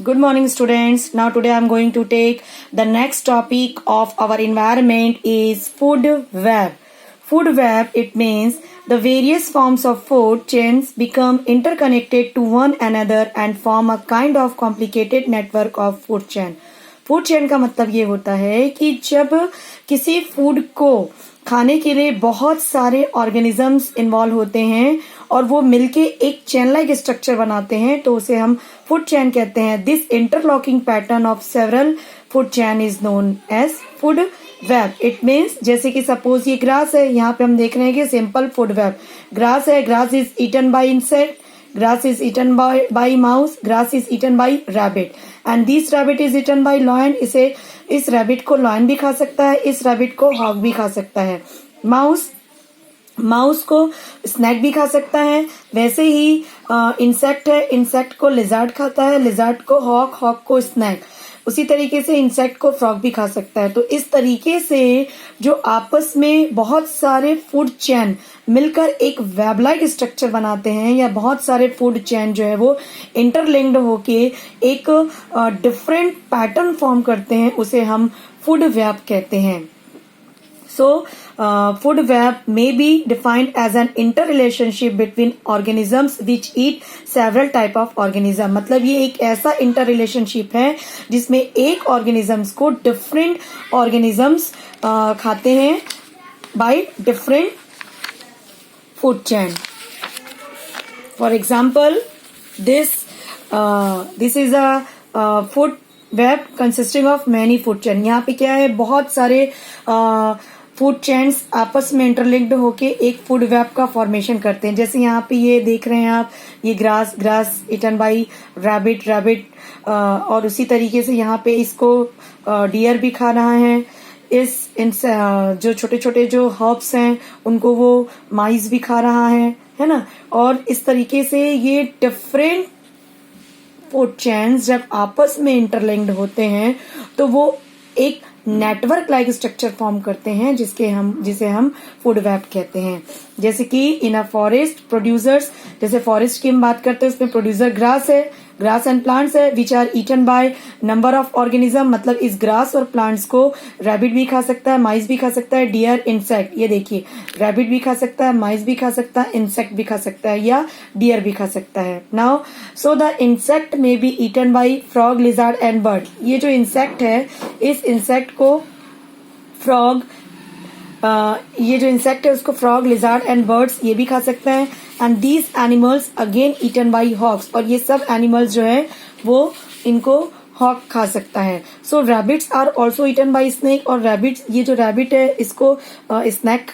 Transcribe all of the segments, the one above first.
Good morning, students. Now today I am going to take the next topic of our environment is food web. Food web, it means the various forms of food chains become interconnected to one another and form a kind of complicated network of food chain. Food chain का मतलब ये होता है कि जब किसी food को खाने के लिए बहुत सारे ऑर्गेनिजम्स इन्वॉल्व होते हैं और वो मिलके एक चेन लाइक स्ट्रक्चर बनाते हैं तो उसे हम फूड चेन कहते हैं. This interlocking pattern of several food chain is known as food web. It means जैसे कि सपोज ये ग्रास है, यहाँ पे हम देख रहे हैं कि सिंपल फूड वेब. ग्रास है, grass is eaten by insect, grass is eaten by mouse, grass is eaten by rabbit and this rabbit is eaten by lion. इस rabbit को lion भी खा सकता है, इस rabbit को hawk भी खा सकता है. माउस को स्नैक भी खा सकता है. वैसे ही इंसेक्ट है, इंसेक्ट को लिजार्ड खाता है, लिजार्ड को हॉक को स्नैक. उसी तरीके से इंसेक्ट को फ्रॉग भी खा सकता है. तो इस तरीके से जो आपस में बहुत सारे फूड चेन मिलकर एक वेब लाइक स्ट्रक्चर बनाते हैं या बहुत सारे फूड चेन जो है वो इंटरलिंक्ड होके एक डिफरेंट पैटर्न फॉर्म करते हैं, उसे हम फूड वेब कहते हैं. So, food web may be defined as an interrelationship between organisms which eat several type of organism. मतलब ये एक ऐसा interrelationship है जिसमें एक organisms को different organisms खाते हैं by different food chain. For example, this is a food web consisting of many food chain. यहाँ पे क्या है, बहुत सारे फूड चेन्स आपस में इंटरलिंक्ड होके एक फूड वेब का फॉर्मेशन करते हैं. जैसे यहाँ पे ये देख रहे हैं आप, ये ग्रास इटन बाई रैबिट और उसी तरीके से यहाँ पे इसको डियर भी खा रहा है. जो छोटे छोटे जो हर्ब्स हैं उनको वो माइस भी खा रहा है ना. और इस तरीके से ये डिफरेंट फूड चेन्स जब आपस में इंटरलिंक्ड होते हैं तो वो एक नेटवर्क लाइक स्ट्रक्चर फॉर्म करते हैं जिसे हम फूड वेब कहते हैं. जैसे कि इन अ फॉरेस्ट प्रोड्यूसर्स, जैसे फॉरेस्ट की हम बात करते हैं उसमें प्रोड्यूसर ग्रास है, ग्रास एंड प्लांट्स है which are eaten by number of organism. मतलब इस ग्रास और प्लांट्स को रैबिट भी खा सकता है, माइस भी खा सकता है, डियर, इंसेक्ट. ये देखिए, रैबिट भी खा सकता है, माइस भी खा सकता है, इंसेक्ट भी खा सकता है या डियर भी खा सकता है. Now so the insect may be eaten by frog, lizard and bird. ये जो इंसेक्ट है, इस इंसेक्ट को फ्रॉग, ये जो इंसेक्ट है उसको फ्रॉग, लिजार्ड एंड बर्ड्स ये भी खा सकता है. And these animals again eaten by hawks, और ये सब एनिमल्स जो है वो इनको हॉक खा सकता है. So rabbits are also eaten by snake, और रैबिट्स, ये जो रैबिट है इसको स्नैक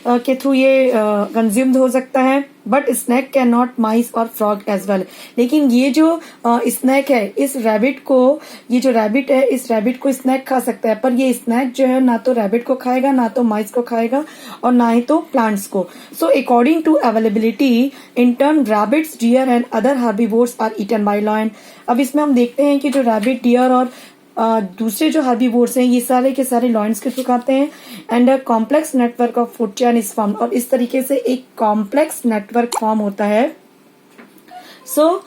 के थ्रू ये कंज्यूम्ड हो सकता है. बट स्नैक कैन नॉट माइस और फ्रॉग एज वेल. लेकिन ये जो स्नैक है, इस रैबिट को, ये जो रैबिट है इस रैबिट को स्नैक खा सकता है, पर ये स्नैक जो है ना तो रैबिट को खाएगा, ना तो माइस को खाएगा और ना ही तो प्लांट्स को. So according to availability in turn rabbits, deer and other herbivores are eaten by lion. अब इसमें हम देखते हैं कि जो रैबिट, डियर और दूसरे जो हर्बीवोर्स हैं ये सारे के सारे लॉयंस के थ्रू खाते हैं. And a complex network of food chain is form, और इस तरीके से एक कॉम्प्लेक्स नेटवर्क फॉर्म होता है. So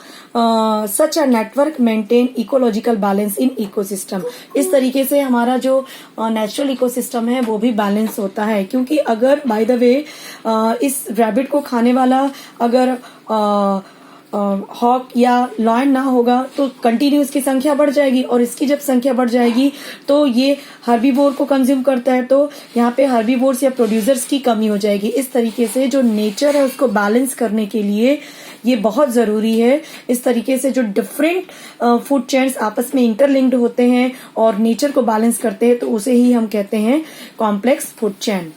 such a network maintain ecological balance in ecosystem. इस तरीके से हमारा जो नेचुरल इकोसिस्टम है वो भी बैलेंस होता है. क्योंकि अगर बाय द वे इस रैबिट को खाने वाला अगर हॉक या लॉयन ना होगा तो कंटिन्यू इसकी संख्या बढ़ जाएगी, और इसकी जब संख्या बढ़ जाएगी तो ये हर्बीवोर को कंज्यूम करता है, तो यहाँ पे हर्बीवोर्स या प्रोड्यूसर्स की कमी हो जाएगी. इस तरीके से जो नेचर है उसको बैलेंस करने के लिए ये बहुत जरूरी है. इस तरीके से जो डिफरेंट फूड चेन्स आपस में इंटरलिंक्ड होते हैं और नेचर को बैलेंस करते हैं तो उसे ही हम कहते हैं complex food chain.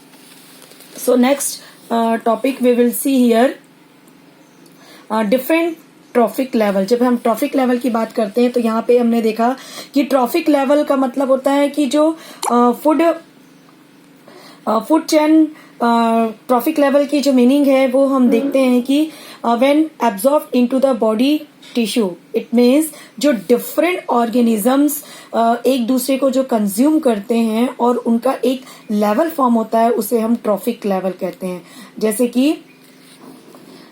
So next topic we will see here different trophic level. जब हम ट्रॉफिक लेवल की बात करते हैं तो यहाँ पे हमने देखा कि ट्रॉफिक लेवल का मतलब होता है कि जो फूड चेन ट्रॉफिक लेवल की जो मीनिंग है वो हम देखते हैं कि when absorbed into the body tissue, it means जो डिफरेंट ऑर्गेनिजम्स एक दूसरे को जो कंज्यूम करते हैं और उनका एक लेवल फॉर्म होता है उसे हम ट्रॉफिक लेवल कहते हैं. जैसे कि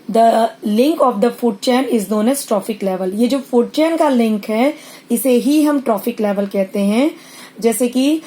the link of the food chain is known as trophic level. ये जो फूड चेन का लिंक है इसे ही हम ट्रॉफिक लेवल कहते हैं। जैसे कि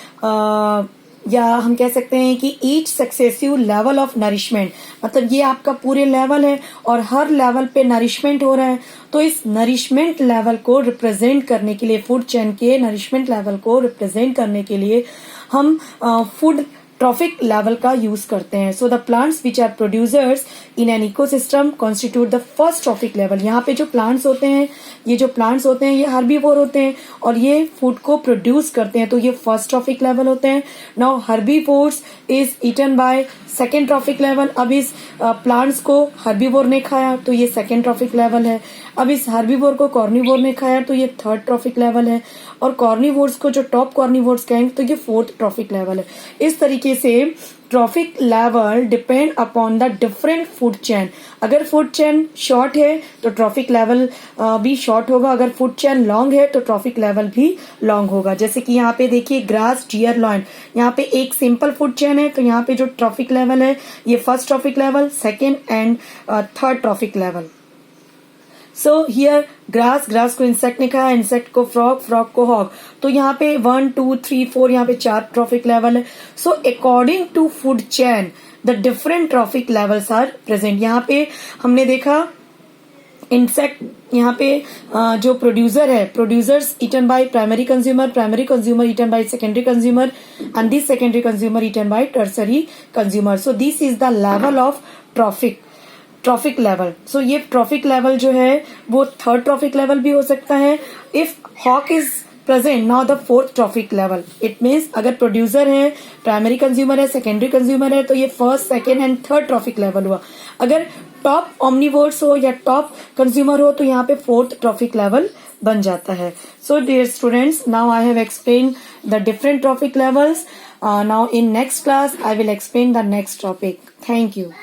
या हम कह सकते हैं कि each successive level of nourishment, मतलब ये आपका पूरे लेवल है और हर लेवल पे नरिशमेंट हो रहा है। तो इस नरिशमेंट लेवल को रिप्रेजेंट करने के लिए, फूड चेन के नरिशमेंट लेवल को रिप्रेजेंट करने के लिए हम फूड ट्रॉफिक लेवल का यूज करते हैं। So the plants which are producers in an ecosystem constitute the first trophic level. यहाँ पे जो प्लांट्स होते हैं, ये जो प्लांट्स होते हैं ये हर्बीवोर होते हैं और ये फूड को प्रोड्यूस करते हैं, तो ये फर्स्ट ट्रॉफिक लेवल होते हैं। Now herbivores is eaten by second trophic level. अब इस प्लांट्स को हर्बीवोर ने खाया तो ये सेकेंड ट्रॉफिक लेवल है। अब इस हर्बीवोर को कॉर्निवोर ने खाया तो ये थर्ड ट्रॉफिक लेवल है। और कॉर्निवोर्स को जो टॉप कॉर्निवोर्स कहेंगे तो ये फोर्थ ट्रॉफिक लेवल है। इस तरीके से trophic level depend upon the different food chain. अगर फूड चेन शॉर्ट है तो ट्रॉफिक लेवल भी शॉर्ट होगा, अगर फूड चेन लॉन्ग है तो ट्रॉफिक लेवल भी लॉन्ग होगा। जैसे कि यहाँ पे देखिए ग्रास, डियर, लॉयन, यहाँ पे एक सिंपल फूड चेन है तो यहाँ पे जो ट्रॉफिक लेवल है ये first trophic level, second and third trophic level. So here grass को इंसेक्ट ने खाया, इंसेक्ट को फ्रॉग, फ्रॉग को हॉग। तो यहाँ पे 1 2 3 4 यहाँ पे 4 ट्रॉफिक लेवल है। So according to food chain the different trophic levels are present. यहाँ पे हमने देखा इंसेक्ट, यहाँ पे जो प्रोड्यूसर है, producers eaten by primary consumer eaten by secondary consumer and this secondary consumer eaten by tertiary consumer. So this is the level of trophic level. So ये trophic level जो है वो थर्ड ट्रॉफिक लेवल भी हो सकता है। If hawk is present, now the fourth trophic level. It means अगर producer है, प्राइमरी कंज्यूमर है, सेकेंडरी कंज्यूमर है तो ये first, second and third trophic level हुआ। अगर टॉप ऑमनिवोर्स हो या टॉप कंज्यूमर हो तो यहाँ पे फोर्थ ट्रॉफिक लेवल बन जाता है। So dear students, now I have explain the different trophic levels. Now in next class I will explain the next topic. Thank you.